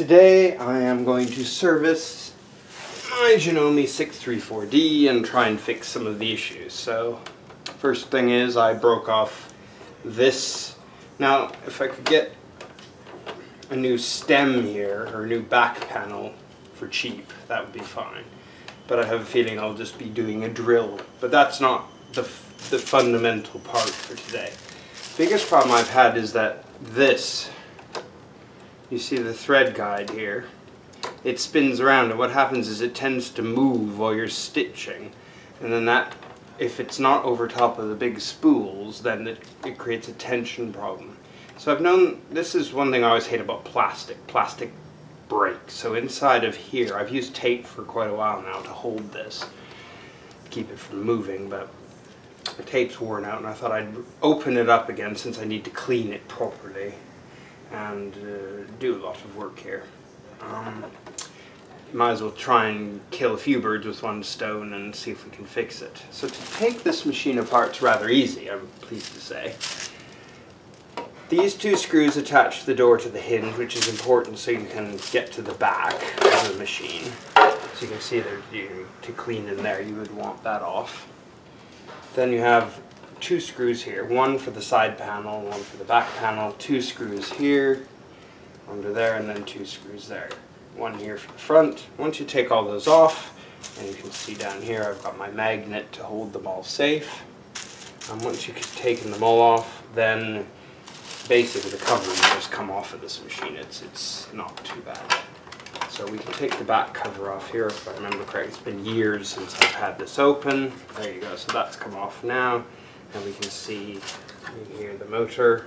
Today I am going to service my Janome 634D and try and fix some of the issues. So first thing is I broke off this. Now if I could get a new stem here or a new back panel for cheap, that would be fine. But I have a feeling I'll just be doing a drill. But that's not the fundamental part for today. The biggest problem I've had is that this, you see the thread guide here, it spins around, and what happens is it tends to move while you're stitching, and then that, if it's not over top of the big spools, then it creates a tension problem. So I've known, this is one thing I always hate about plastic breaks. So inside of here, I've used tape for quite a while now to hold this, keep it from moving, but the tape's worn out and I thought I'd open it up again since I need to clean it properly and do a lot of work here. Might as well try and kill a few birds with one stone and see if we can fix it. So to take this machine apart is rather easy, I'm pleased to say. These two screws attach the door to the hinge, which is important so you can get to the back of the machine. So you can see that to clean in there you would want that off. Then you have two screws here, one for the side panel, one for the back panel, two screws here, under there, and then two screws there. One here for the front. Once you take all those off, and you can see down here I've got my magnet to hold them all safe. And once you've taken them all off, then basically the cover will just come off of this machine. It's not too bad. So we can take the back cover off here. If I remember correctly, it's been years since I've had this open. There you go, so that's come off now. And we can see here the motor.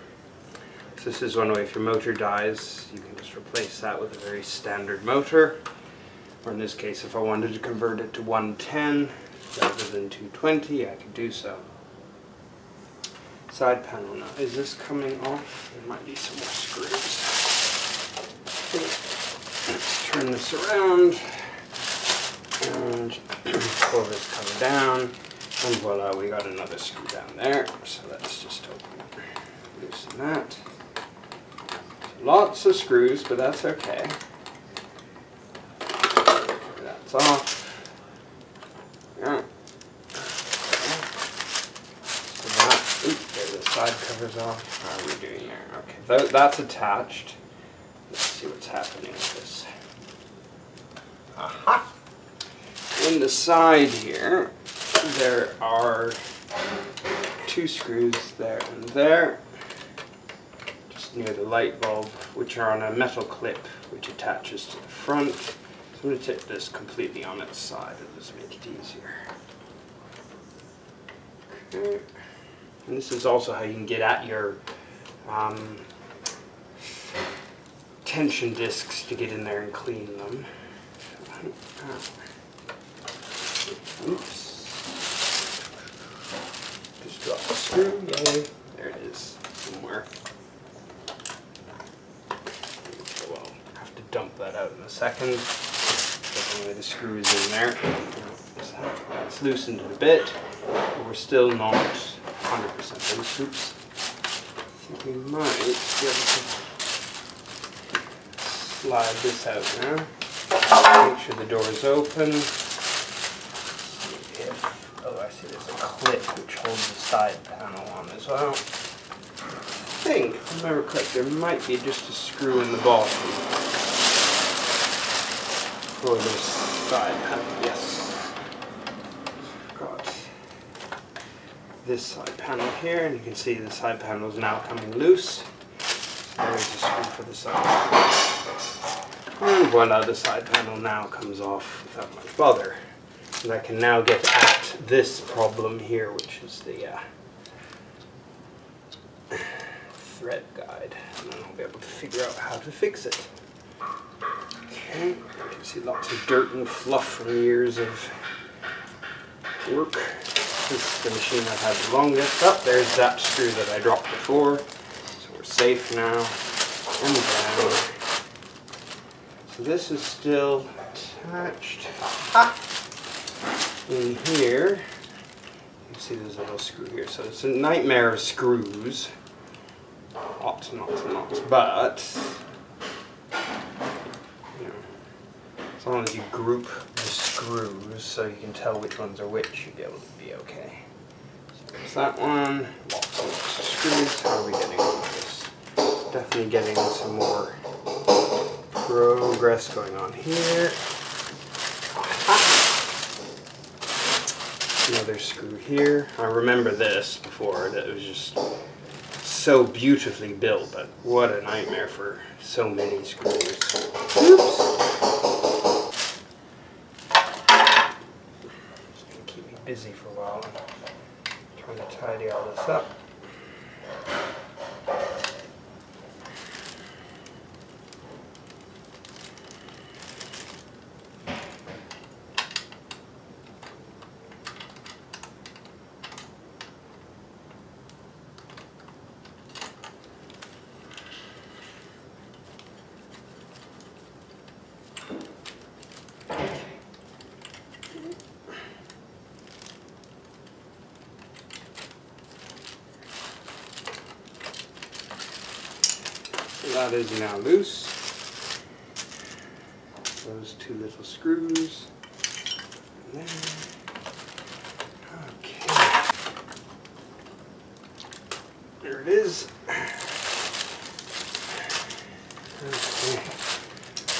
So this is one way, if your motor dies, you can just replace that with a very standard motor. Or in this case, if I wanted to convert it to 110 rather than 220, I could do so. Side panel now. Is this coming off? There might be some more screws. Let's turn this around and pull this cover down, and voila, we got another screw down there. So let's just loosen that. Lots of screws, but that's okay. That's off. Yeah. So there the side covers off. How are we doing there? Okay, that's attached. Let's see what's happening with this. Aha! In the side here, there are two screws there and there, just near the light bulb, which are on a metal clip which attaches to the front. So I'm going to tip this completely on its side and just make it easier. Okay. And this is also how you can get at your tension discs to get in there and clean them. Oops. Just drop the screw, yay. There it is, somewhere. So I'll have to dump that out in a second. Anyway, the screw is in there. It's loosened it a bit, but we're still not 100% loose. Oops. I think we might be able to slide this out now. Make sure the door is open. Oh, I see there's a clip which holds the side panel on as well. I think, if I remember correctly, there might be just a screw in the bottom for this side panel. Yes. Got this side panel here, and you can see the side panel is now coming loose. There's a screw for the side. And voila, the side panel now comes off without much bother. And I can now get at this problem here, which is the thread guide. And then I'll be able to figure out how to fix it. Okay, you can see lots of dirt and fluff from years of work. This is the machine I've had the longest. Oh, there's that screw that I dropped before. So we're safe now. And down. So this is still attached. In here, you can see there's a little screw here. So it's a nightmare of screws. Lots and lots and lots. But As long as you group the screws so you can tell which ones are which, you'll be able to be okay. So there's that one. Lots of screws. How are we getting on this? Definitely getting some more progress going on here. Another screw here. I remember this before, that it was just so beautifully built, but what a nightmare for so many screws. Oops. Just gonna keep me busy for a while. I'm trying to tidy all this up. That is now loose. Those two little screws. And there. Okay. There it is. Okay.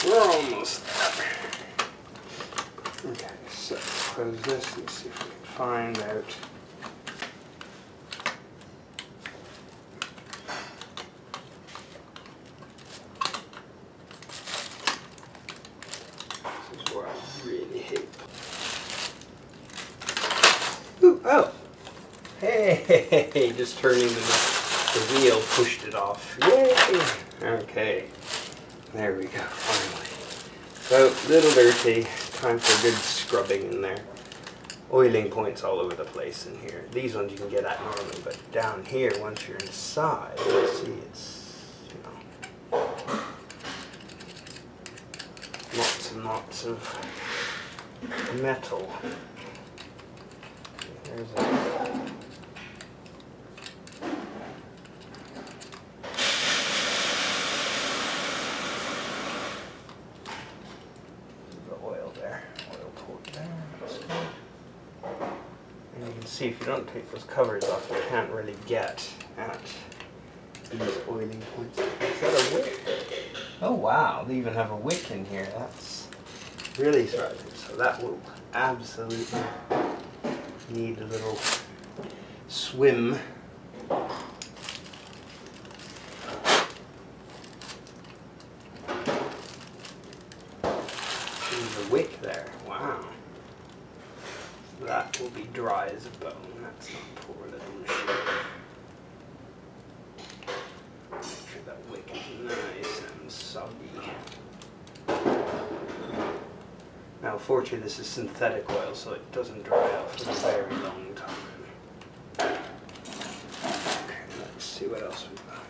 We're almost there. Okay, so close this and see if we can find out. Oh, hey, just turning the wheel pushed it off. Yay! Okay, there we go, finally. So, little dirty, time for a good scrubbing in there. Oiling points all over the place in here. These ones you can get at normally, but down here, once you're inside, you see it's, you know, lots and lots of metal. There's a oil there, oil port there, that's good. And you can see if you don't take those covers off, you can't really get at these oiling points. Is that a wick? Oh wow, they even have a wick in here. That's really starting. So that will absolutely need a little swim. There's a wick there. Wow. So that will be dry as a bone. That's not poor little machine. Make sure that wick is nice and soggy. Now, fortunately, this is synthetic oil, so it doesn't dry out for a very long time. Okay, let's see what else we've got.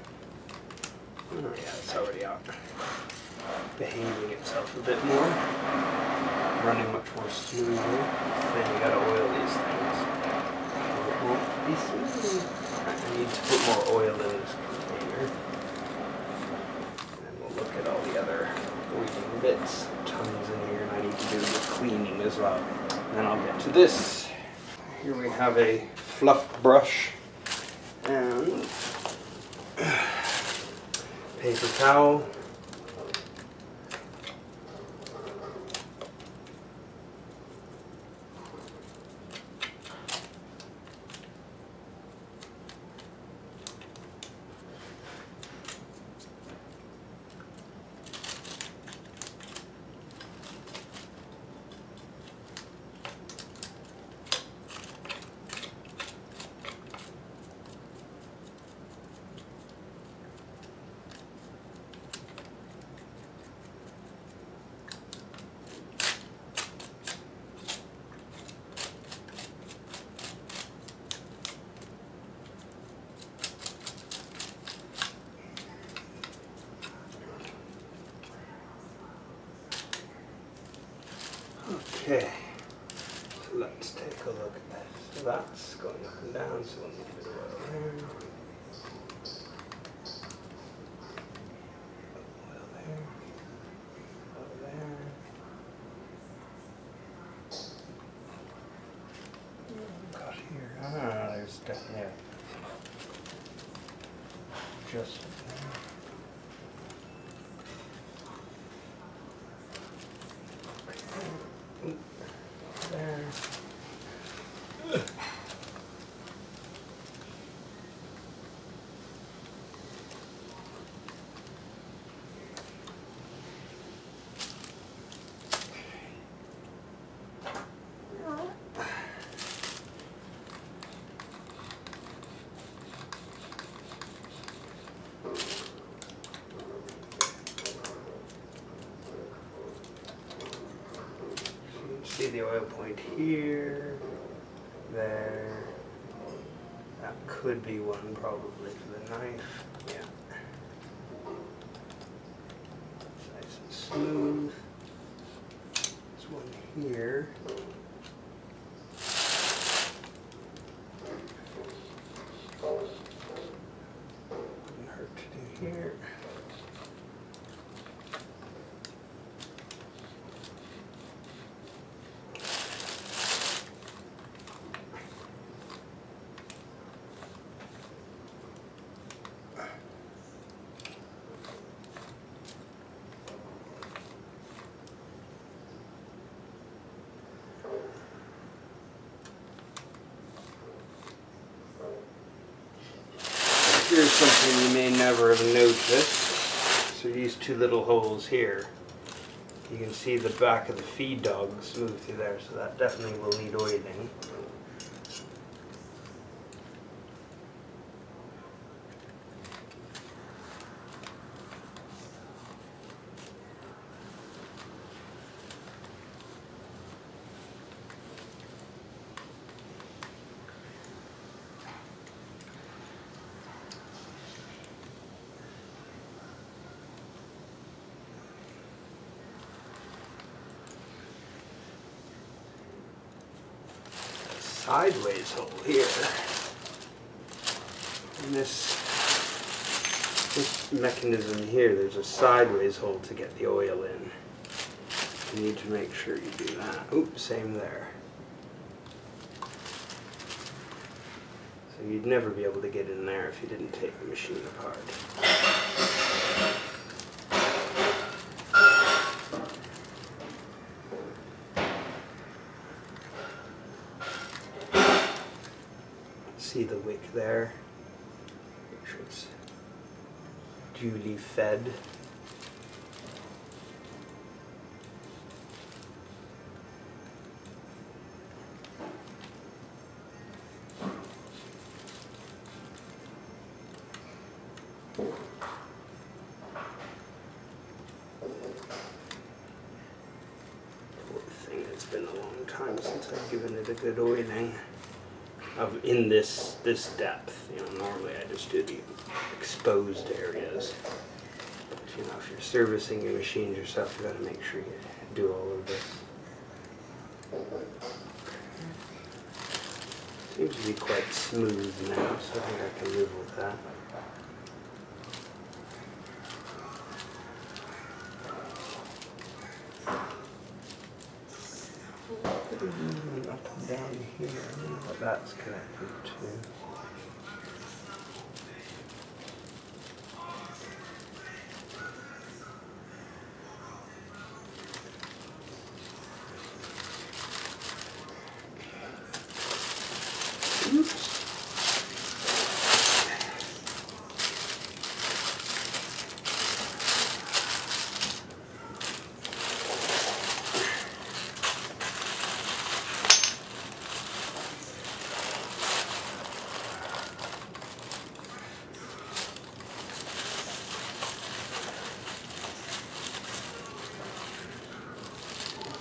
Oh yeah, it's already out. Behaving itself a bit more. Running much more smoothly. Then you gotta oil these things. It won't be smooth. I need to put more oil in this container. And we'll look at all the other oiling bits. Tons in here, and I need to do the cleaning as well. And then I'll get to this. Here we have a fluff brush and paper towel. Okay, so let's take a look at this. So that's going up and down, so we'll need a bit of oil there. Oil there. Oil there. There's definitely just there. See the oil point here, there. That could be one probably for the knife. Yeah. Nice and smooth. There's one here. Wouldn't hurt to do here. Here's something you may never have noticed. So these two little holes here, you can see the back of the feed dog smooth through there, so that definitely will need oiling. Sideways hole here. And this mechanism here, there's a sideways hole to get the oil in. You need to make sure you do that. Oops, same there. So you'd never be able to get in there if you didn't take the machine apart. See the wick there? Make sure it's duly fed. Poor thing, it's been a long time since I've given it a good oiling. In this depth, you know, normally I just do the exposed areas. But you know, if you're servicing your machines yourself, you got to make sure you do all of this. Seems to be quite smooth now, so I think I can live with that. Up and down here, I don't know what that's connected to. Oops.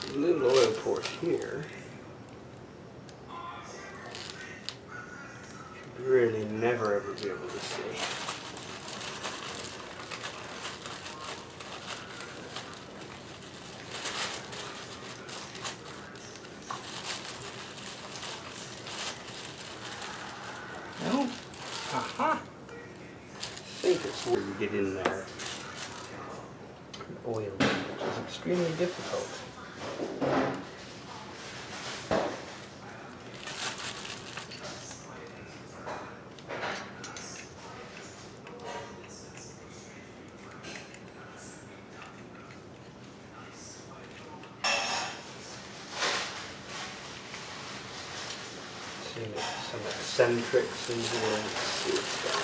A little oil port here. Should really never ever be able to see. No? Aha! I think it's where you get in there. Oil, which is extremely difficult. See some eccentrics in here. Let's see what's going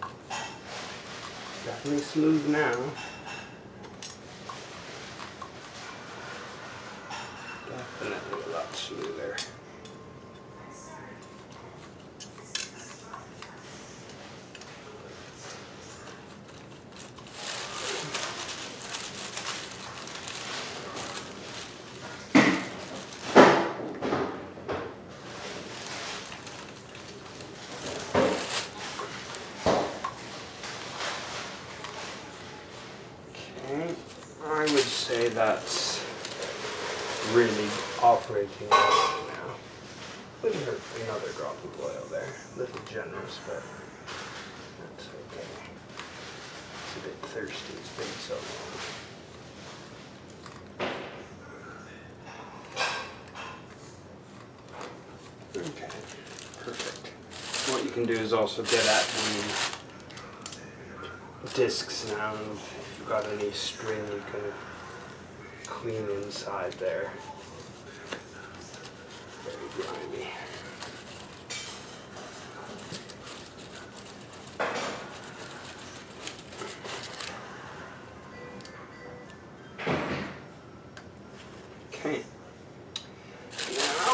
on. Definitely smooth now. Definitely a lot smoother. I would say that's really operating well now. Wouldn't hurt for another drop of oil there. A little generous, but that's okay. It's a bit thirsty, it's been so long. Okay, perfect. What you can do is also get at the discs now. If you've got any string, you can clean inside there. Very grimy. Okay. Now,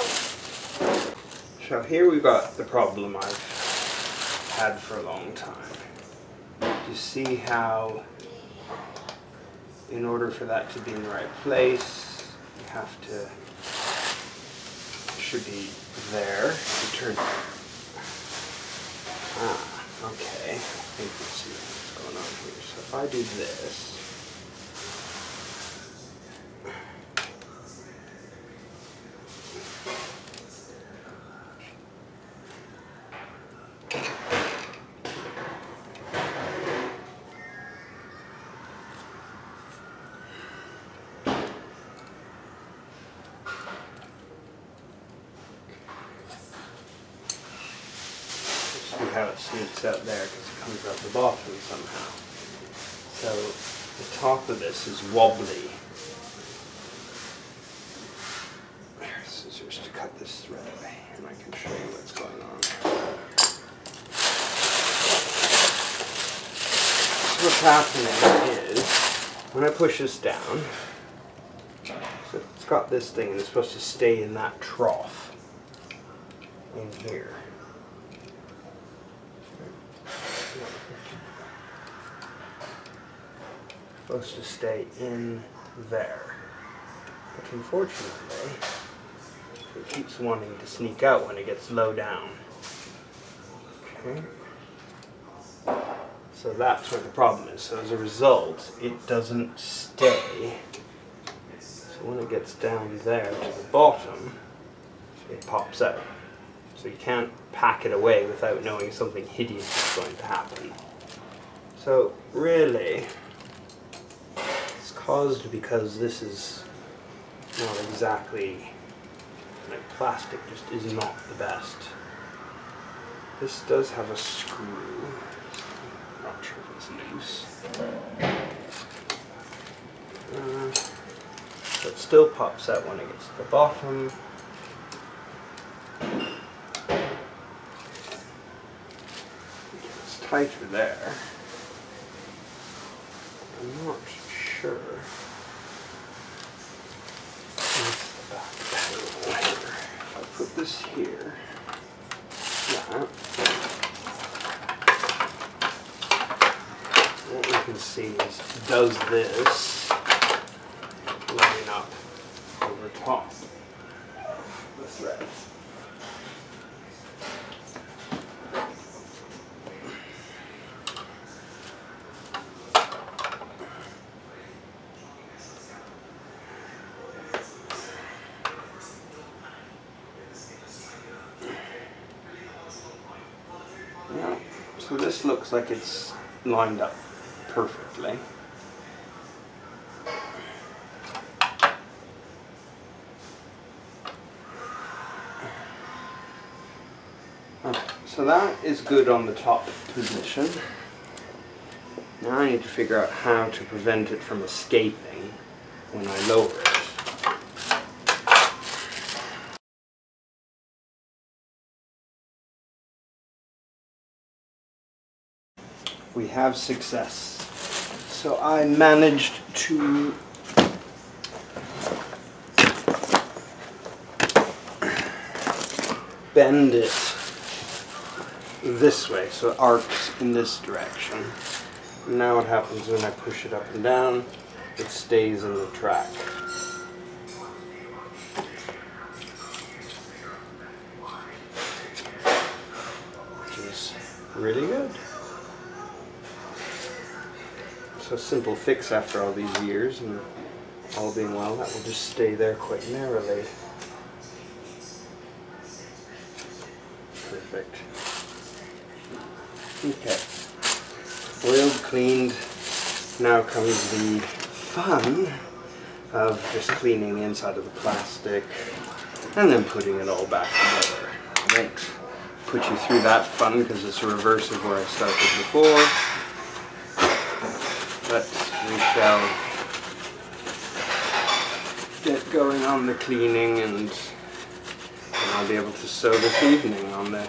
so here we've got the problem I've had for a long time. You see how, in order for that to be in the right place, you have to, it should be there. You turn, okay. I think you see what's going on here. So if I do this, how it snoots out there because it comes out the bottom somehow. So the top of this is wobbly. There's scissors to cut this thread away and I can show you what's going on. So what's happening is when I push this down, so it's got this thing and it's supposed to stay in that trough in here. Supposed to stay in there, but unfortunately it keeps wanting to sneak out when it gets low down. Okay, so that's where the problem is. So as a result, it doesn't stay. So when it gets down there to the bottom, it pops out. So you can't pack it away without knowing something hideous is going to happen. So really, caused because this is not exactly, like plastic just is not the best. This does have a screw. I'm not sure if it's loose. So it still pops out when it gets to the bottom. It's tighter there. I'm not sure. If I put this here, what we can see is, does this line up over top of the thread? So this looks like it's lined up perfectly. Okay, so that is good on the top position. Now I need to figure out how to prevent it from escaping when I lower it. we have success. So I managed to bend it this way, so it arcs in this direction. Now what happens when I push it up and down, it stays in the track. Which is really good. So simple fix after all these years, and all being well, that will just stay there quite narrowly. Perfect. Okay. Oiled, cleaned. Now comes the fun of just cleaning the inside of the plastic and then putting it all back together. I won't put you through that fun because it's a reverse of where I started before. But we shall get going on the cleaning, and I'll be able to sew this evening on the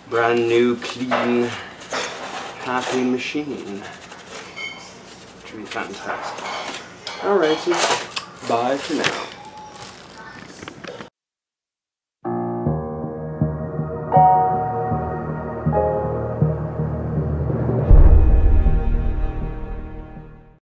brand new, clean, happy machine. Which will be fantastic. Alrighty, bye for now.